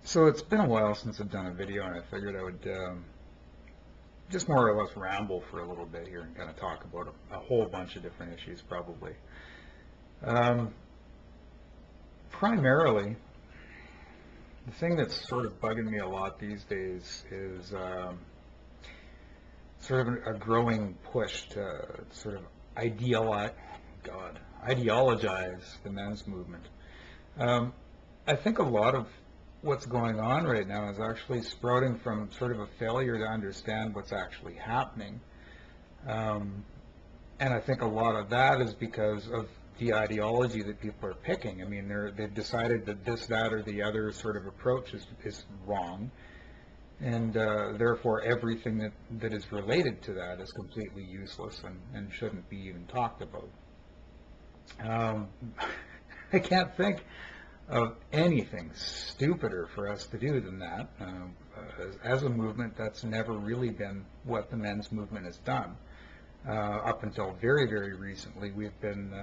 So it's been a while since I've done a video, and I figured I would just more or less ramble for a little bit here and kind of talk about a whole bunch of different issues, probably. Um, Primarily, the thing that's sort of bugging me a lot these days is sort of a growing push to sort of ideologize the men's movement. Um, I think a lot of what's going on right now is actually sprouting from sort of a failure to understand what's actually happening. Um, and I think a lot of that is because of the ideology that people are picking. I mean, they've decided that this, that, or the other sort of approach is wrong, and therefore everything that is related to that is completely useless and shouldn't be even talked about. Um, I can't think of anything stupider for us to do than that. As a movement, that's never really been what the men's movement has done. Up until very, very recently, we've been,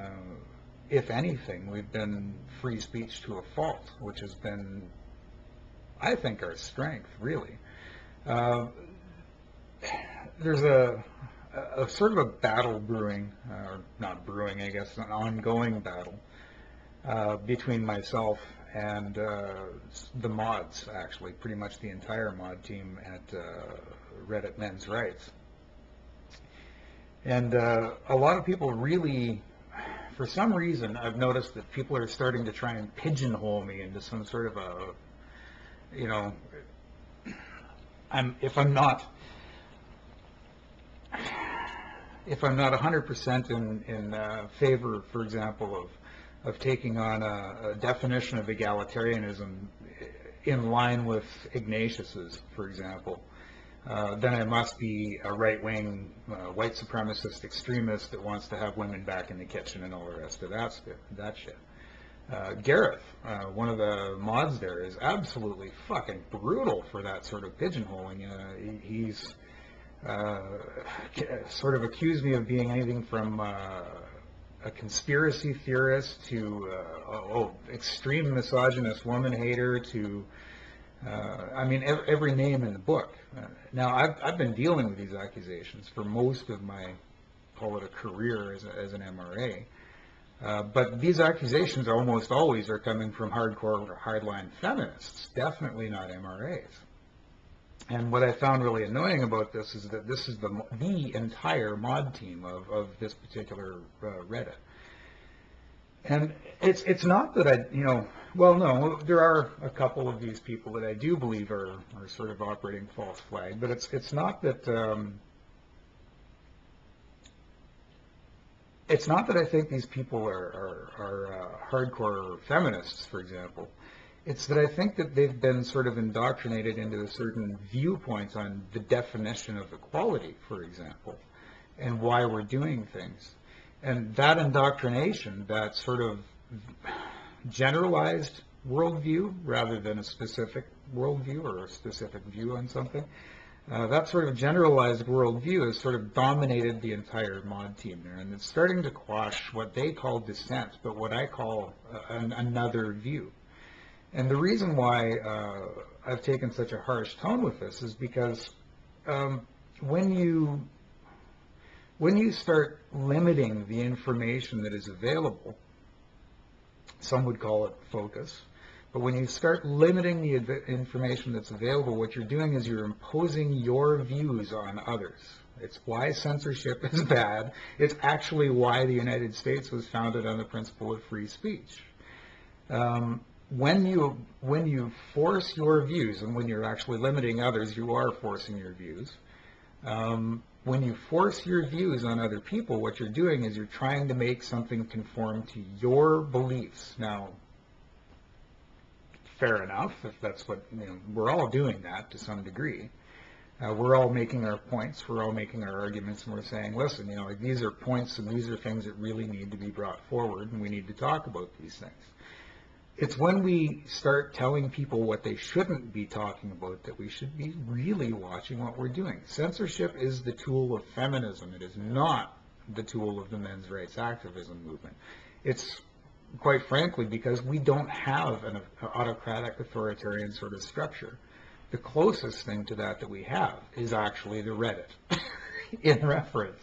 if anything, we've been free speech to a fault, which has been, I think, our strength, really. Uh, there's a sort of a battle brewing, or not brewing, I guess, an ongoing battle between myself and the mods, actually, pretty much the entire mod team at Reddit Men's Rights. And a lot of people really, for some reason, I've noticed that people are starting to try and pigeonhole me into some sort of a, you know, if I'm not 100% in favor, for example, of taking on a definition of egalitarianism in line with Ignatius's, for example, then I must be a right-wing, white supremacist extremist that wants to have women back in the kitchen and all the rest of that shit. Gareth, one of the mods there, is absolutely fucking brutal for that sort of pigeonholing. He's sort of accused me of being anything from a conspiracy theorist to extreme misogynist woman hater to I mean every name in the book. Now I've been dealing with these accusations for most of my, call it a career as an MRA, but these accusations almost always are coming from hardcore or hardline feminists, definitely not MRAs. And what I found really annoying about this is that this is the entire mod team of this particular Reddit. And it's not that well, no, there are a couple of these people that I do believe are sort of operating false flag, but it's not that I think these people are hardcore feminists, for example. It's that I think that they've been sort of indoctrinated into certain viewpoints on the definition of equality, for example, and why we're doing things. And that indoctrination, that sort of generalized worldview rather than a specific worldview or a specific view on something, that sort of generalized worldview has sort of dominated the entire mod team there, and it's starting to quash what they call dissent, but what I call another view. And the reason why I've taken such a harsh tone with this is because when you start limiting the information that is available, some would call it focus, but when you start limiting the information that's available, what you're doing is you're imposing your views on others. It's why censorship is bad. It's actually why the United States was founded on the principle of free speech. When you force your views, and when you're actually limiting others, you are forcing your views. When you force your views on other people, what you're doing is you're trying to make something conform to your beliefs. Now, fair enough, if that's what, we're all doing that to some degree. We're all making our points, we're all making our arguments, and we're saying, listen, like these are points and these are things that really need to be brought forward, and we need to talk about these things. It's when we start telling people what they shouldn't be talking about that we should be really watching what we're doing. Censorship is the tool of feminism. It is not the tool of the men's rights activism movement. It's quite frankly, because we don't have an autocratic authoritarian sort of structure. The closest thing to that we have is actually the Reddit in reference.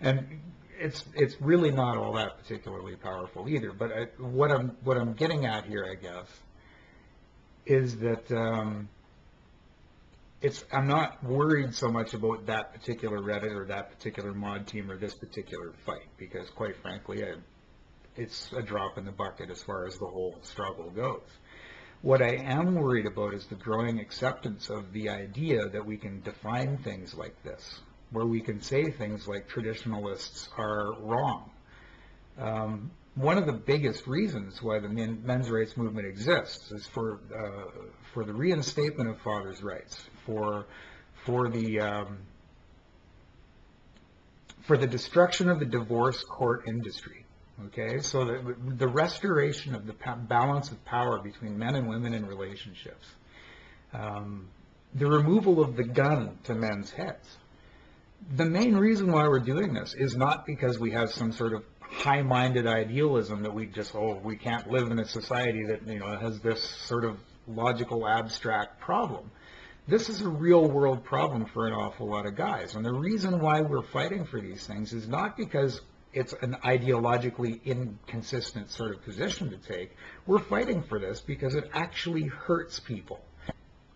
And it's really not all that particularly powerful either. But what I'm getting at here, I guess, is that I'm not worried so much about that particular Reddit or that particular mod team or this particular fight, because quite frankly, it's a drop in the bucket as far as the whole struggle goes. What I am worried about is the growing acceptance of the idea that we can define things like this, where we can say things like traditionalists are wrong. One of the biggest reasons why the men's rights movement exists is for the reinstatement of fathers' rights, for the destruction of the divorce court industry. Okay, so the restoration of the balance of power between men and women in relationships, the removal of the gun to men's heads. The main reason why we're doing this is not because we have some sort of high-minded idealism that we can't live in a society that has this sort of logical abstract problem. This is a real-world problem for an awful lot of guys, and the reason why we're fighting for these things is not because it's an ideologically inconsistent sort of position to take. We're fighting for this because it actually hurts people.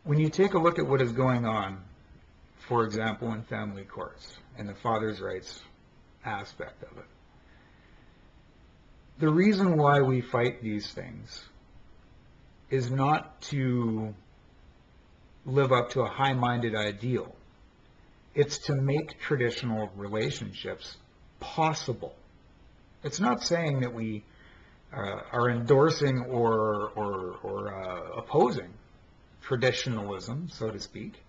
When you take a look at what is going on, for example, in family courts and the father's rights aspect of it, the reason why we fight these things is not to live up to a high-minded ideal. It's to make traditional relationships possible. It's not saying that we are endorsing or opposing traditionalism, so to speak.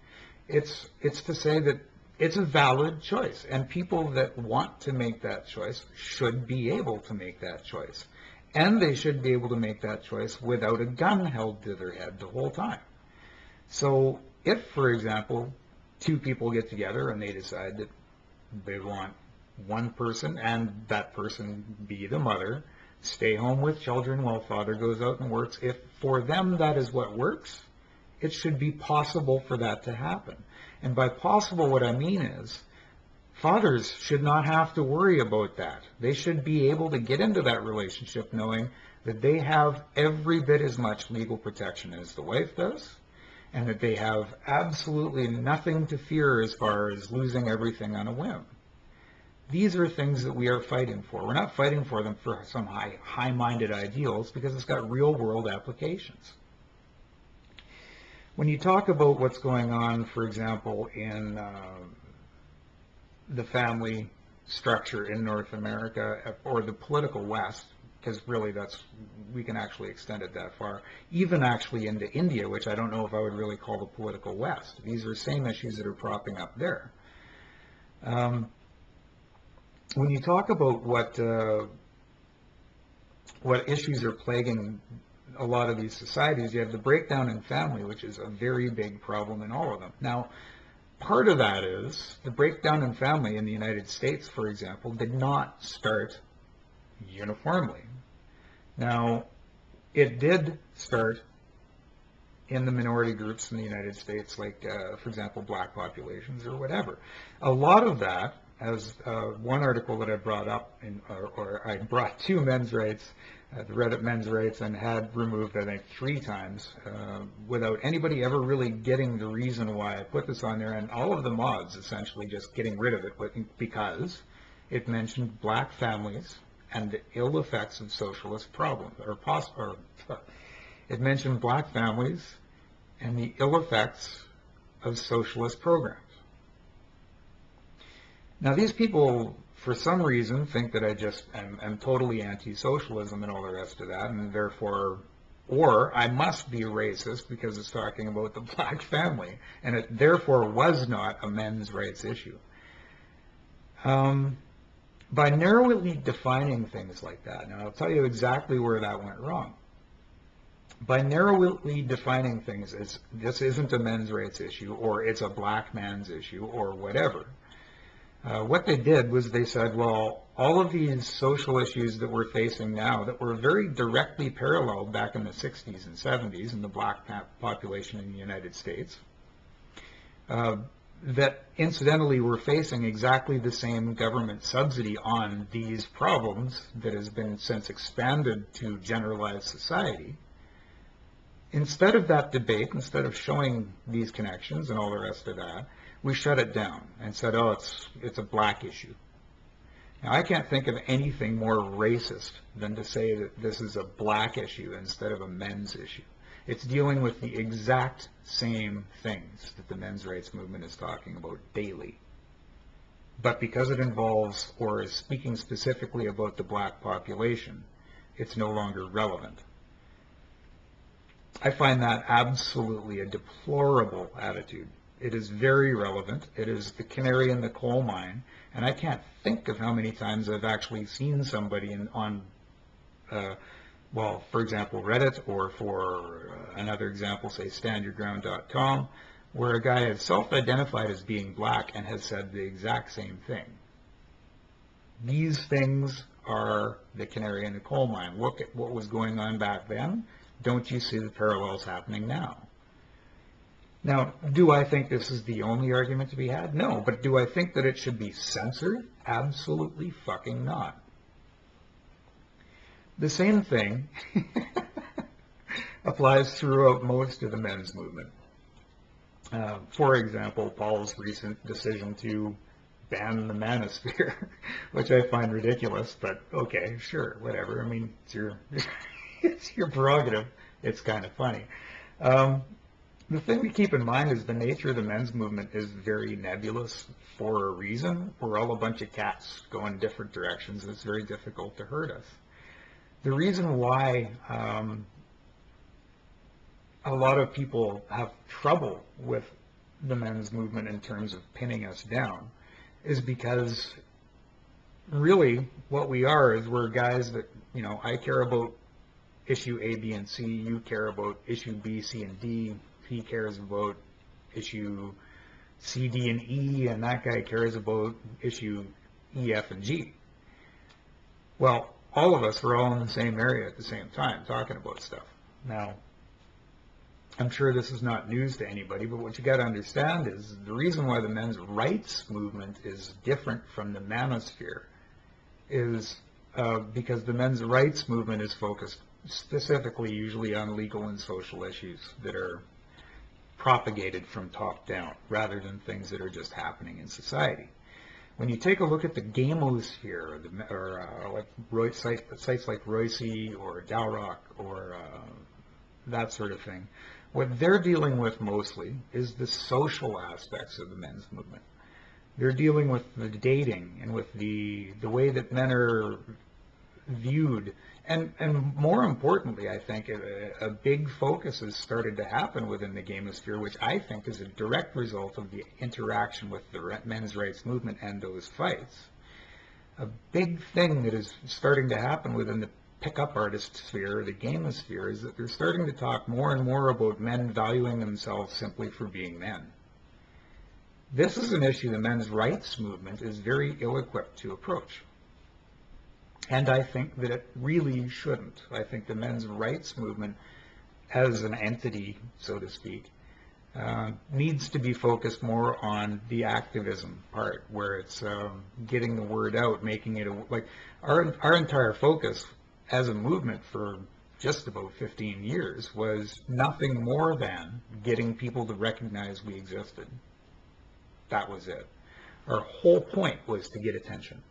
It's to say that it's a valid choice, and people that want to make that choice should be able to make that choice. And they should be able to make that choice without a gun held to their head the whole time. So if, for example, two people get together and they decide that they want one person, and that person be the mother, stay home with children while father goes out and works, if for them that is what works, it should be possible for that to happen. And by possible, what I mean is fathers should not have to worry about that. They should be able to get into that relationship knowing that they have every bit as much legal protection as the wife does, and that they have absolutely nothing to fear as far as losing everything on a whim. These are things that we are fighting for. We're not fighting for them for some high-minded ideals, because it's got real-world applications. When you talk about what's going on, for example, in the family structure in North America, or the political West, because really we can actually extend it that far, even actually into India, which I don't know if I would really call the political West. These are same issues that are propping up there. When you talk about what issues are plaguing a lot of these societies, you have the breakdown in family, which is a very big problem in all of them. Now, part of that is the breakdown in family in the United States, for example, did not start uniformly. Now, it did start in the minority groups in the United States, like, for example, black populations or whatever. A lot of that, as one article that I brought up, or I brought to men's rights, the Reddit men's rights, and had removed, I think, 3 times, without anybody ever really getting the reason why I put this on there, and all of the mods essentially just getting rid of it because it mentioned black families and the ill effects of socialist problems, it mentioned black families and the ill effects of socialist programs. Now, these people, for some reason, think that I just am totally anti-socialism and all the rest of that, and therefore, or I must be racist because it's talking about the black family, and it therefore was not a men's rights issue. By narrowly defining things like that, now I'll tell you exactly where that went wrong. By narrowly defining things as this isn't a men's rights issue, or it's a black man's issue, or whatever, What they did was they said, well, all of these social issues that we're facing now that were very directly paralleled back in the 60s and 70s in the black population in the United States, that incidentally we're facing exactly the same government subsidy on these problems that has been since expanded to generalized society. Instead of that debate, instead of showing these connections and all the rest of that, we shut it down and said, oh, it's a black issue. Now, I can't think of anything more racist than to say that this is a black issue instead of a men's issue. It's dealing with the exact same things that the men's rights movement is talking about daily. But because it involves or is speaking specifically about the black population, it's no longer relevant. I find that absolutely a deplorable attitude. It is very relevant. It is the canary in the coal mine. And I can't think of how many times I've actually seen somebody on, well, for example, Reddit, or for another example, say standyourground.com, where a guy has self-identified as being black and has said the exact same thing. These things are the canary in the coal mine. Look at what was going on back then. Don't you see the parallels happening now? Now, do I think this is the only argument to be had? No. But do I think that it should be censored? Absolutely fucking not. The same thing applies throughout most of the men's movement. For example, Paul's recent decision to ban the manosphere, which I find ridiculous, but okay, sure, whatever. I mean, it's your, it's your prerogative. It's kind of funny. The thing to keep in mind is the nature of the men's movement is very nebulous for a reason. We're all a bunch of cats going different directions, and it's very difficult to hurt us. The reason why a lot of people have trouble with the men's movement in terms of pinning us down is because really what we are is we're guys that, you know, I care about issue A, B, and C, you care about issue B, C, and D, he cares about issue C, D, and E, and that guy cares about issue E, F, and G. Well, all of us are all in the same area at the same time talking about stuff. Now, I'm sure this is not news to anybody, but what you got to understand is the reason why the men's rights movement is different from the manosphere is because the men's rights movement is focused specifically usually on legal and social issues that are propagated from top down rather than things that are just happening in society. When you take a look at the gamosphere, or like sites like Royce or Dalrock or that sort of thing, what they're dealing with mostly is the social aspects of the men's movement. They're dealing with the dating and with the way that men are viewed. And more importantly, I think a big focus has started to happen within the gamosphere, which I think is a direct result of the interaction with the men's rights movement and those fights. A big thing that is starting to happen within the pickup artist sphere, the gamosphere, is that they're starting to talk more and more about men valuing themselves simply for being men. This is an issue the men's rights movement is very ill-equipped to approach. And I think that it really shouldn't. I think the men's rights movement, as an entity, so to speak, needs to be focused more on the activism part, where it's getting the word out, making it like our entire focus as a movement for just about 15 years was nothing more than getting people to recognize we existed. That was it. Our whole point was to get attention.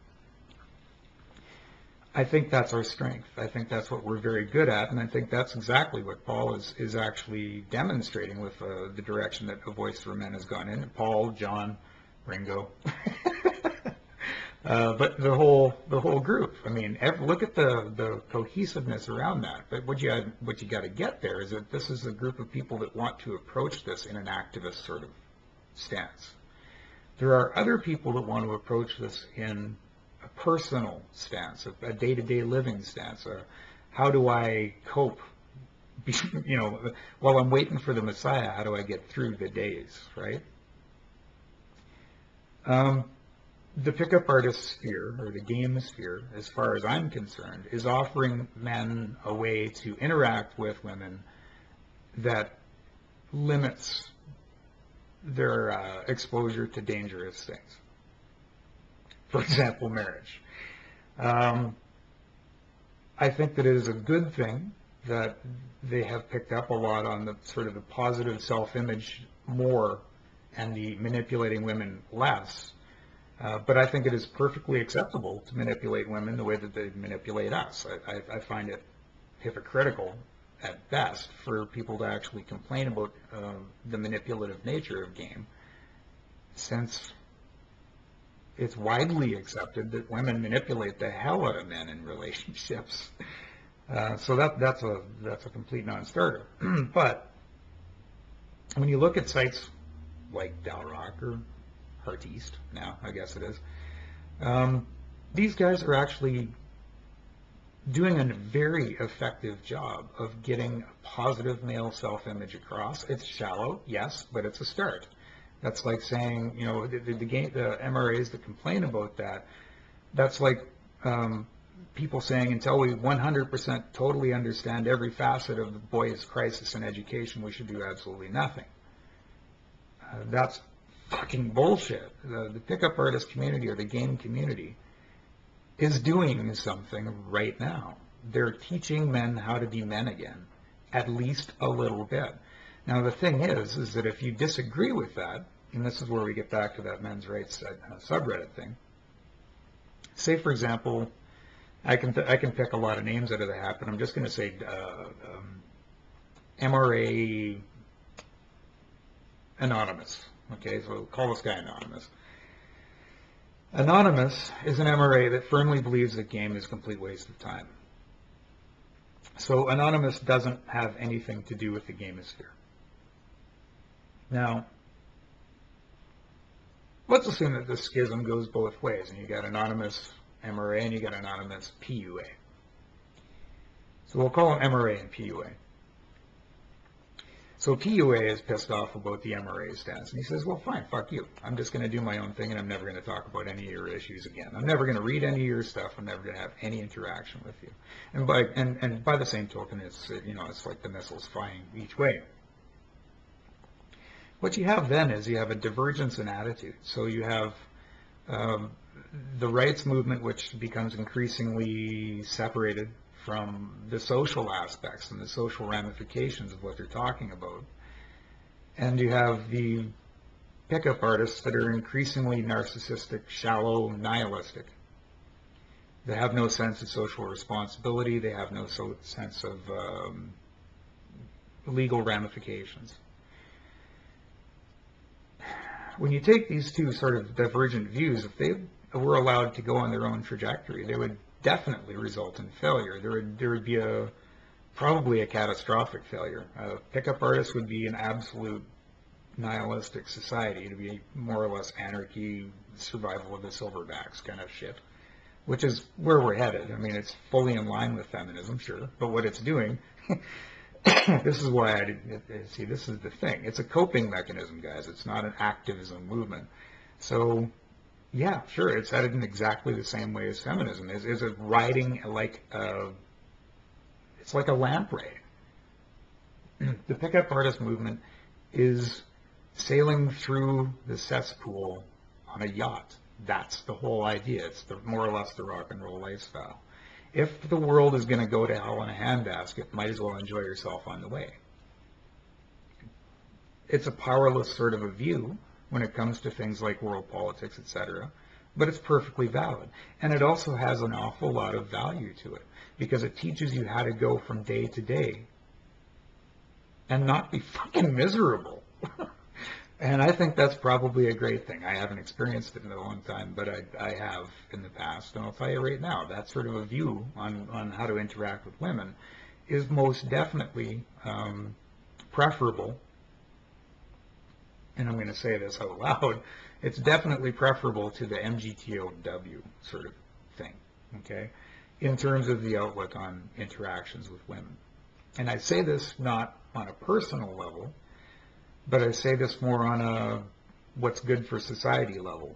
I think that's our strength. I think that's what we're very good at, and I think that's exactly what Paul is actually demonstrating with the direction that A Voice for Men has gone in. Paul, John, Ringo, but the whole group. I mean, look at the cohesiveness around that. But what you got to get there is that this is a group of people that want to approach this in an activist sort of stance. There are other people that want to approach this in a personal stance, a day-to-day living stance. How do I cope? You know, while I'm waiting for the Messiah, how do I get through the days, right? the pickup artist sphere, or the game sphere, as far as I'm concerned, is offering men a way to interact with women that limits their exposure to dangerous things. For example, marriage. I think that it is a good thing that they have picked up a lot on the sort of the positive self-image more and the manipulating women less. But I think it is perfectly acceptable to manipulate women the way that they manipulate us. I find it hypocritical at best for people to actually complain about the manipulative nature of game, since it's widely accepted that women manipulate the hell out of men in relationships. So that's a complete non-starter. But when you look at sites like Dalrock or Hearteast, now I guess it is, these guys are actually doing a very effective job of getting a positive male self-image across. It's shallow, yes, but it's a start. That's like saying, you know, the MRAs that complain about that, that's like people saying until we 100% totally understand every facet of the boys' crisis in education, we should do absolutely nothing. That's fucking bullshit. The pickup artist community, or the game community, is doing something right now. They're teaching men how to be men again, at least a little bit. Now the thing is that if you disagree with that, and this is where we get back to that men's rights subreddit thing. Say, for example, I can pick a lot of names out of the hat, but I'm just going to say MRA Anonymous. Okay, so we'll call this guy Anonymous. Anonymous is an MRA that firmly believes that game is a complete waste of time. So Anonymous doesn't have anything to do with the gamosphere. Now, let's assume that this schism goes both ways, and you got Anonymous MRA and you got Anonymous PUA. So we'll call them MRA and PUA. So PUA is pissed off about the MRA stance, and he says, well, fine, fuck you. I'm just going to do my own thing, and I'm never going to talk about any of your issues again. I'm never going to read any of your stuff. I'm never going to have any interaction with you. And by the same token, it's, you know, it's like the missiles flying each way. What you have then is you have a divergence in attitude. So you have the rights movement, which becomes increasingly separated from the social aspects and the social ramifications of what they're talking about. And you have the pickup artists that are increasingly narcissistic, shallow, nihilistic. They have no sense of social responsibility. They have no sense of legal ramifications. When you take these two sort of divergent views, if they were allowed to go on their own trajectory, they would definitely result in failure. There would be probably a catastrophic failure. Pickup artists would be an absolute nihilistic society. It would be more or less anarchy, survival of the silverbacks kind of shit, which is where we're headed. I mean, it's fully in line with feminism, sure, but what it's doing, this is why see, this is the thing. It's a coping mechanism, guys. It's not an activism movement. So, yeah, sure, it's headed in exactly the same way as feminism is. Is it riding like it's like a lamprey. The pickup artist movement is sailing through the cesspool on a yacht. That's the whole idea. It's more or less the rock and roll lifestyle. If the world is going to go to hell in a handbasket, might as well enjoy yourself on the way. It's a powerless sort of a view when it comes to things like world politics, etc., but it's perfectly valid. And it also has an awful lot of value to it, because it teaches you how to go from day to day and not be fucking miserable. And I think that's probably a great thing. I haven't experienced it in a long time, but I have in the past. And I'll tell you right now, that sort of a view on how to interact with women is most definitely preferable. And I'm going to say this out loud. It's definitely preferable to the MGTOW sort of thing, okay, in terms of the outlook on interactions with women. And I say this not on a personal level, but I say this more on a what's good for society level.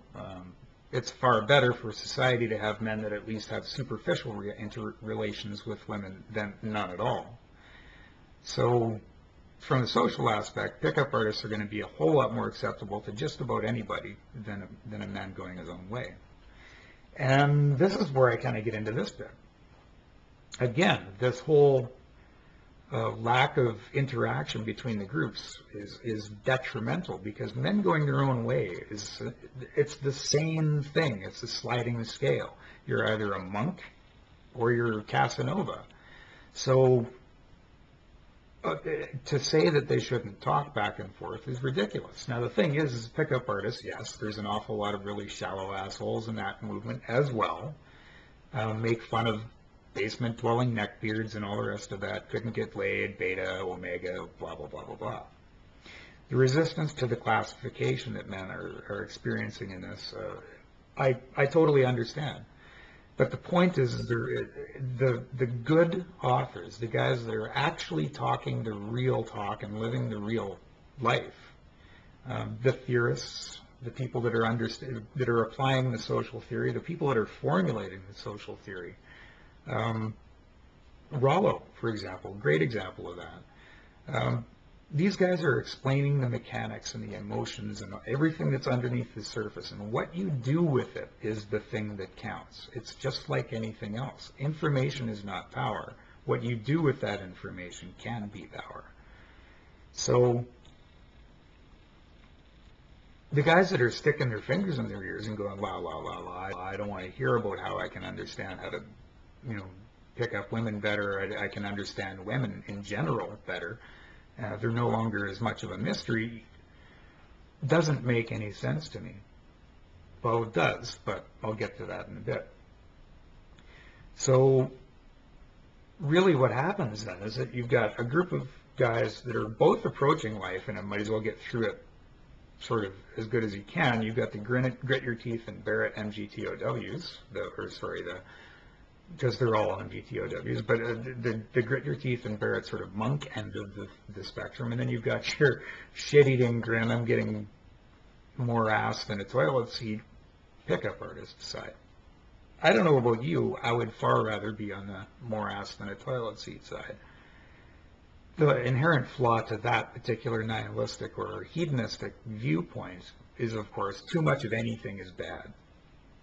it's far better for society to have men that at least have superficial interrelations with women than none at all. So from the social aspect, pickup artists are going to be a whole lot more acceptable to just about anybody than a man going his own way. And this is where I kind of get into this bit. Again, this whole lack of interaction between the groups is detrimental, because men going their own way it's the same thing. It's the sliding scale. You're either a monk or you're Casanova. So to say that they shouldn't talk back and forth is ridiculous. Now the thing is pickup artists, yes, there's an awful lot of really shallow assholes in that movement as well. Make fun of basement-dwelling neckbeards and all the rest of that, couldn't get laid, beta, omega, blah, blah, blah, blah, blah. The resistance to the classification that men are experiencing in this, I totally understand. But the point is, the good authors, the guys that are actually talking the real talk and living the real life, the theorists, the people that are applying the social theory, the people that are formulating the social theory, Rollo, for example, great example of that. These guys are explaining the mechanics and the emotions and everything that's underneath the surface, and what you do with it is the thing that counts. It's just like anything else. Information is not power. What you do with that information can be power. So the guys that are sticking their fingers in their ears and going, la, la, la, la, I don't want to hear about how I can understand how to, pick up women better, I can understand women in general better, they're no longer as much of a mystery, doesn't make any sense to me. Well, it does, but I'll get to that in a bit. So really what happens then is that you've got a group of guys that are both approaching life, and I might as well get through it sort of as good as you can. You've got the grit your teeth and bear it MGTOWs, because they're all MGTOWs, but the grit your teeth and bear it sort of monk end of the spectrum, and then you've got your shit-eating grin, I'm getting more ass than a toilet seat pickup artist side. I don't know about you, I would far rather be on the more ass than a toilet seat side. The inherent flaw to that particular nihilistic or hedonistic viewpoint is, of course, too much of anything is bad.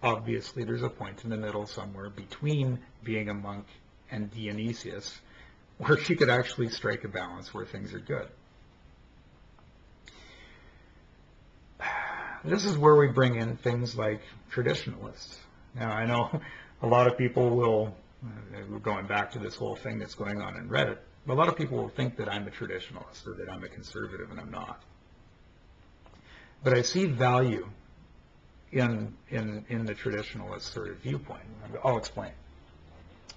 Obviously, there's a point in the middle somewhere between being a monk and Dionysius where you could actually strike a balance where things are good. This is where we bring in things like traditionalists. Now, I know a lot of people will, we're going back to this whole thing that's going on in Reddit, a lot of people will think that I'm a traditionalist or that I'm a conservative, and I'm not. But I see value in the traditionalist sort of viewpoint. I'll explain.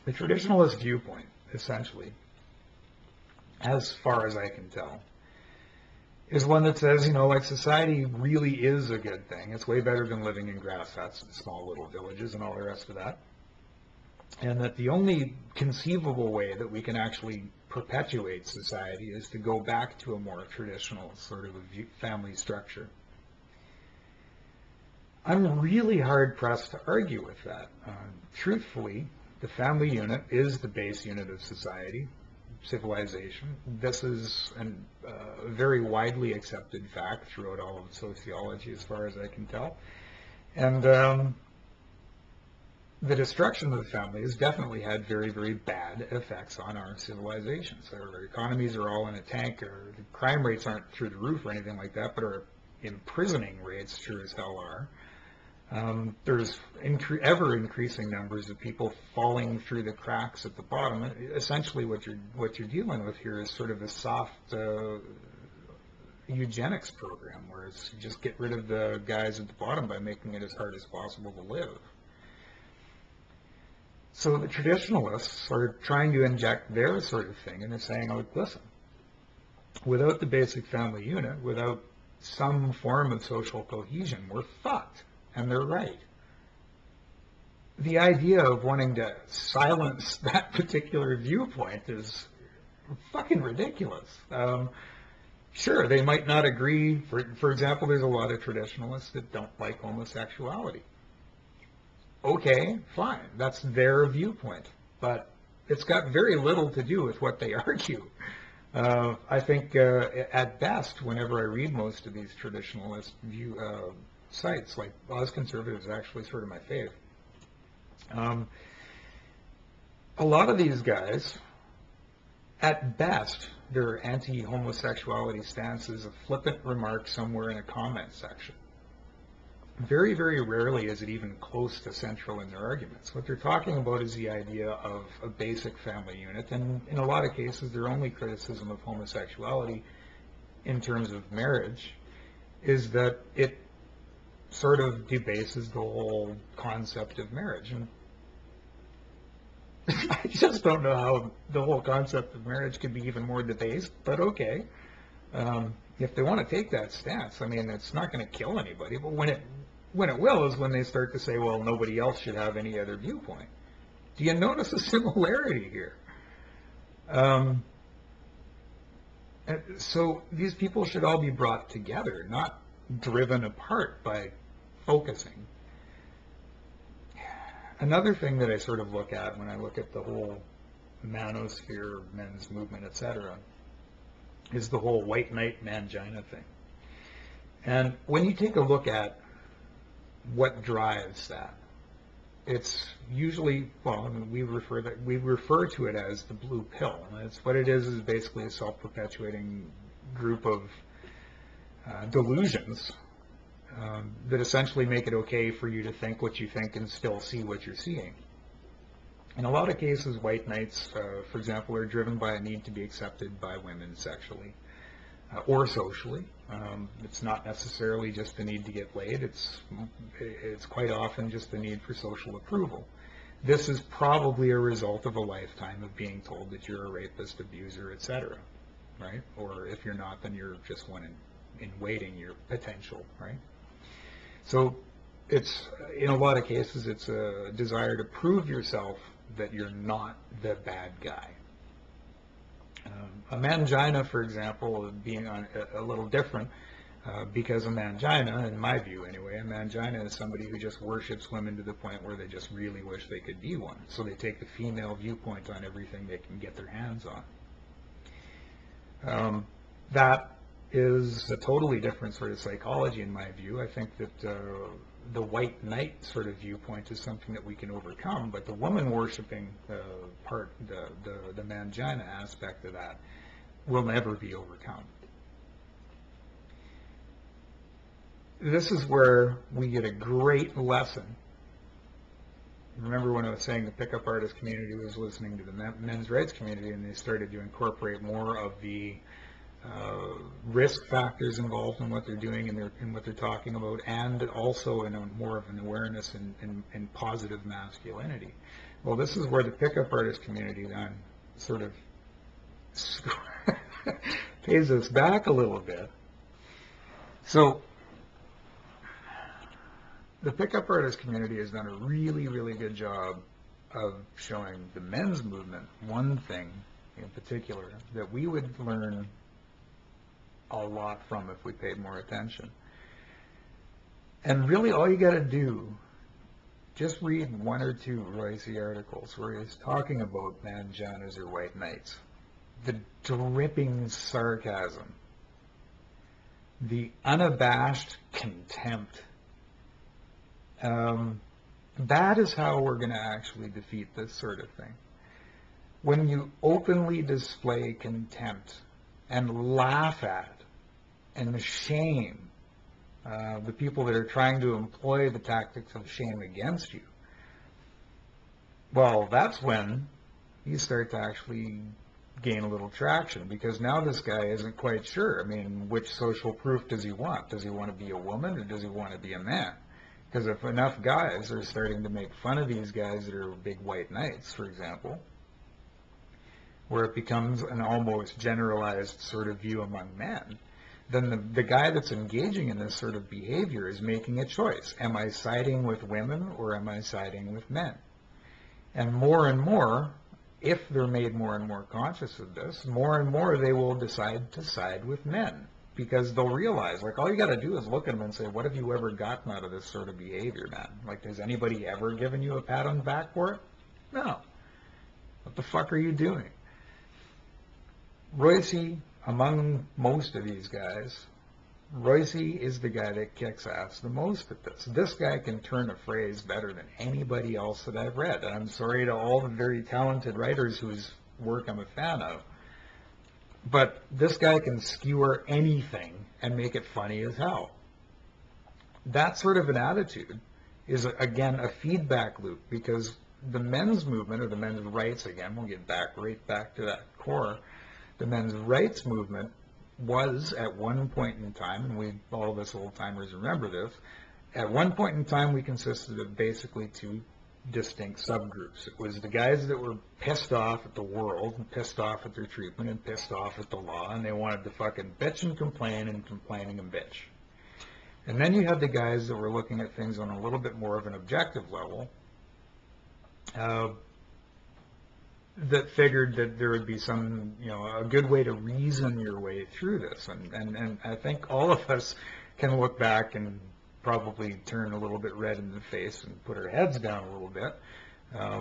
The traditionalist viewpoint, essentially, as far as I can tell, is one that says, like society really is a good thing. It's way better than living in grass huts and small little villages and all the rest of that. And that the only conceivable way that we can actually perpetuate society is to go back to a more traditional sort of a family structure. I'm really hard-pressed to argue with that. Truthfully, the family unit is the base unit of society, civilization. This is a very widely accepted fact throughout all of sociology, as far as I can tell. And the destruction of the family has definitely had very, very bad effects on our civilizations. Our economies are all in a tank, or the crime rates aren't through the roof or anything like that, but our imprisoning rates sure as hell are. There's ever-increasing numbers of people falling through the cracks at the bottom. Essentially, what you're dealing with here is sort of a soft eugenics program, where it's just get rid of the guys at the bottom by making it as hard as possible to live. So the traditionalists are trying to inject their sort of thing, and they're saying, oh, listen, without the basic family unit, without some form of social cohesion, we're fucked. And they're right. The idea of wanting to silence that particular viewpoint is fucking ridiculous. Sure, they might not agree. For example, there's a lot of traditionalists that don't like homosexuality. Okay, fine, that's their viewpoint, but it's got very little to do with what they argue. I think at best, whenever I read most of these traditionalist sites, like Oz Conservative is actually sort of my fave. A lot of these guys, at best, their anti-homosexuality stance is a flippant remark somewhere in a comment section. Very, very rarely is it even close to central in their arguments. What they're talking about is the idea of a basic family unit, and in a lot of cases, their only criticism of homosexuality in terms of marriage is that it sort of debases the whole concept of marriage. And I just don't know how the whole concept of marriage could be even more debased, but okay. If they want to take that stance, I mean, it's not going to kill anybody, but when it will is when they start to say, well, nobody else should have any other viewpoint. Do you notice a similarity here? So these people should all be brought together, not driven apart by focusing. Another thing that I sort of look at when I look at the whole manosphere, men's movement, etc., is the whole white knight mangina thing. And when you take a look at what drives that, it's usually, well, I mean, we refer to it as the blue pill. And it's what it is basically a self-perpetuating group of delusions that essentially make it okay for you to think what you think and still see what you're seeing. In a lot of cases, white knights, for example, are driven by a need to be accepted by women sexually or socially. It's not necessarily just the need to get laid. It's quite often just the need for social approval. This is probably a result of a lifetime of being told that you're a rapist, abuser, etc., right? Or if you're not, then you're just one in waiting, you're potential, right? So it's, in a lot of cases, it's a desire to prove yourself that you're not the bad guy. A mangina, for example, being a little different, because a mangina, in my view anyway, a mangina is somebody who just worships women to the point where they just really wish they could be one. So they take the female viewpoint on everything they can get their hands on. That is a totally different sort of psychology in my view. I think that the white knight sort of viewpoint is something that we can overcome, but the woman worshipping part, the mangina aspect of that, will never be overcome. This is where we get a great lesson. Remember when I was saying the pickup artist community was listening to the men's rights community, and they started to incorporate more of the risk factors involved in what they're doing and what they're talking about, and also in more of an awareness in positive masculinity. Well, this is where the pickup artist community then sort of pays us back a little bit. So the pickup artist community has done a really, really good job of showing the men's movement one thing in particular that we would learn a lot from if we paid more attention. And really all you got to do, just read one or two Royce articles where he's talking about manginas or white knights. The dripping sarcasm, the unabashed contempt. That is how we're going to actually defeat this sort of thing. When you openly display contempt and laugh at and shame the people that are trying to employ the tactics of shame against you, well, that's when you start to actually gain a little traction, because now this guy isn't quite sure. I mean, which social proof does he want? Does he want to be a woman or does he want to be a man? Because if enough guys are starting to make fun of these guys that are big white knights, for example, where it becomes an almost generalized sort of view among men, then the guy that's engaging in this sort of behavior is making a choice. Am I siding with women or am I siding with men? And more, if they're made more and more conscious of this, more and more they will decide to side with men, because they'll realize, like, all you got to do is look at them and say, what have you ever gotten out of this sort of behavior, man? Like, has anybody ever given you a pat on the back for it? No. What the fuck are you doing? Royce, among most of these guys, Royce is the guy that kicks ass the most at this. This guy can turn a phrase better than anybody else that I've read. And I'm sorry to all the very talented writers whose work I'm a fan of. But this guy can skewer anything and make it funny as hell. That sort of an attitude is, again, a feedback loop, because the men's movement, or the men's rights, again, we'll get right back to that core, the men's rights movement was, at one point in time, and all of us old-timers remember this, at one point in time we consisted of basically two distinct subgroups. It was the guys that were pissed off at the world, and pissed off at their treatment, and pissed off at the law, and they wanted to fucking bitch and complain and bitch. And then you had the guys that were looking at things on a little bit more of an objective level, that figured that there would be some, a good way to reason your way through this. And I think all of us can look back and probably turn a little bit red in the face and put our heads down a little bit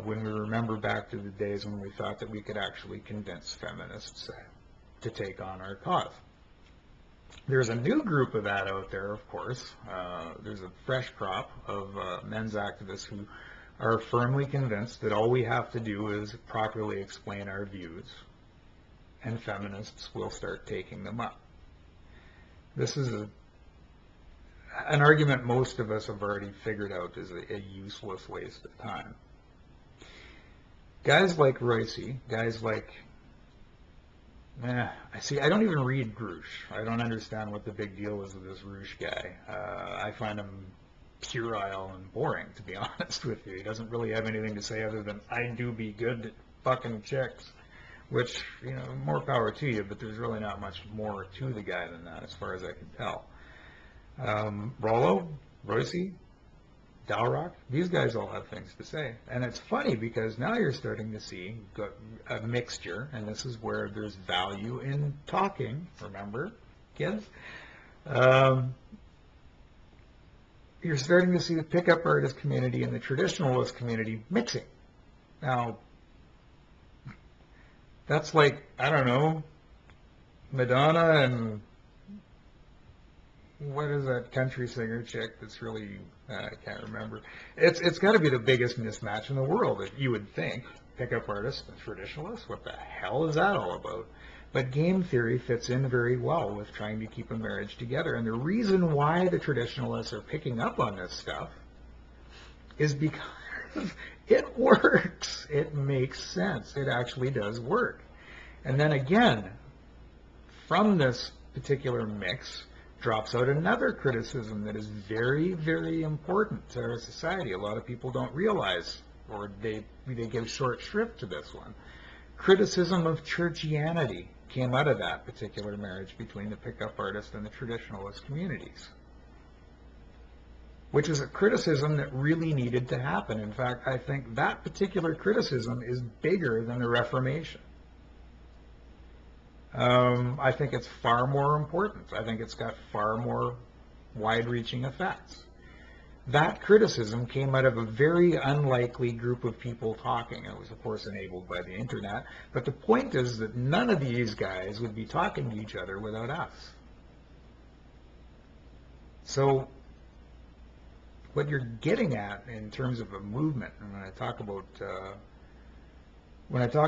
when we remember back to the days when we thought that we could actually convince feminists to take on our cause. There's a new group of that out there, of course. There's a fresh crop of men's activists who are firmly convinced that all we have to do is properly explain our views, and feminists will start taking them up. This is an argument most of us have already figured out is a useless waste of time. Guys like Royce, guys like, I don't even read Grush. I don't understand what the big deal is with this Rush guy. I find him puerile and boring, to be honest with you. He doesn't really have anything to say other than, I do be good at fucking chicks, which, more power to you, but there's really not much more to the guy than that, as far as I can tell. Rollo, Royce, Dalrock, these guys all have things to say. And it's funny because now you're starting to see a mixture, and this is where there's value in talking, remember, kids? You're starting to see the pickup artist community and the traditionalist community mixing. Now, that's like, I don't know, Madonna and what is that country singer chick that's really, I can't remember. It's got to be the biggest mismatch in the world, if you would think. Pickup artist and traditionalist, what the hell is that all about? But game theory fits in very well with trying to keep a marriage together. And the reason why the traditionalists are picking up on this stuff is because it works. It makes sense. It actually does work. And then again, from this particular mix drops out another criticism that is very, very important to our society. A lot of people don't realize, or they give short shrift to this one. Criticism of churchianity came out of that particular marriage between the pickup artist and the traditionalist communities, which is a criticism that really needed to happen. In fact, I think that particular criticism is bigger than the Reformation. I think it's far more important. I think it's got far more wide-reaching effects. That criticism came out of a very unlikely group of people talking. It was, of course, enabled by the internet. But the point is that none of these guys would be talking to each other without us. So what you're getting at in terms of a movement, and when I talk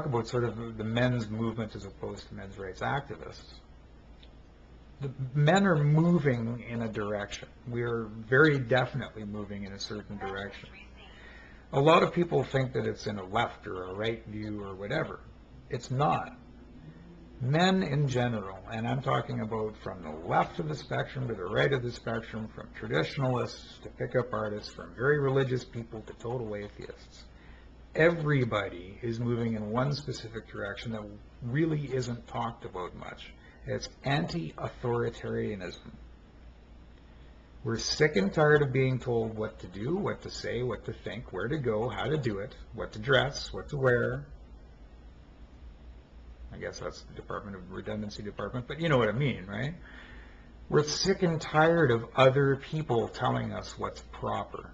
about sort of the men's movement as opposed to men's rights activists, the men are moving in a direction. We are very definitely moving in a certain direction. A lot of people think that it's in a left or a right view or whatever. It's not. Men in general, and I'm talking about from the left of the spectrum to the right of the spectrum, from traditionalists to pickup artists, from very religious people to total atheists, everybody is moving in one specific direction that really isn't talked about much. It's anti-authoritarianism. We're sick and tired of being told what to do, what to say, what to think, where to go, how to do it, what to dress, what to wear. I guess that's the Department of Redundancy Department, but you know what I mean, right? We're sick and tired of other people telling us what's proper.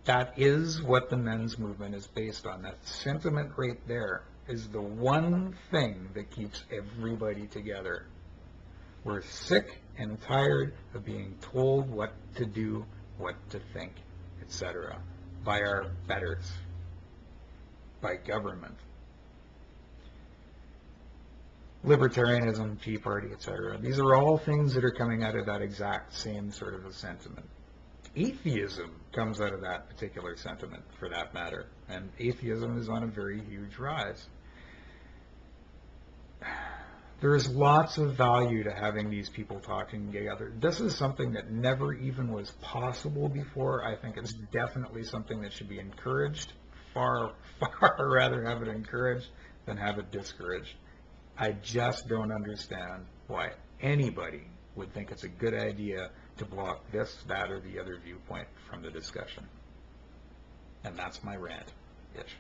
That is what the men's movement is based on. That sentiment right there is the one thing that keeps everybody together. We're sick and tired of being told what to do, what to think, etc. by our betters, by government. Libertarianism, Tea Party, etc. These are all things that are coming out of that exact same sort of a sentiment. Atheism comes out of that particular sentiment, for that matter, and atheism is on a very huge rise. There is lots of value to having these people talking together. This is something that never even was possible before. I think it's definitely something that should be encouraged. Far rather have it encouraged than have it discouraged. I just don't understand why anybody would think it's a good idea to block this, that, or the other viewpoint from the discussion. And that's my rant. Itch.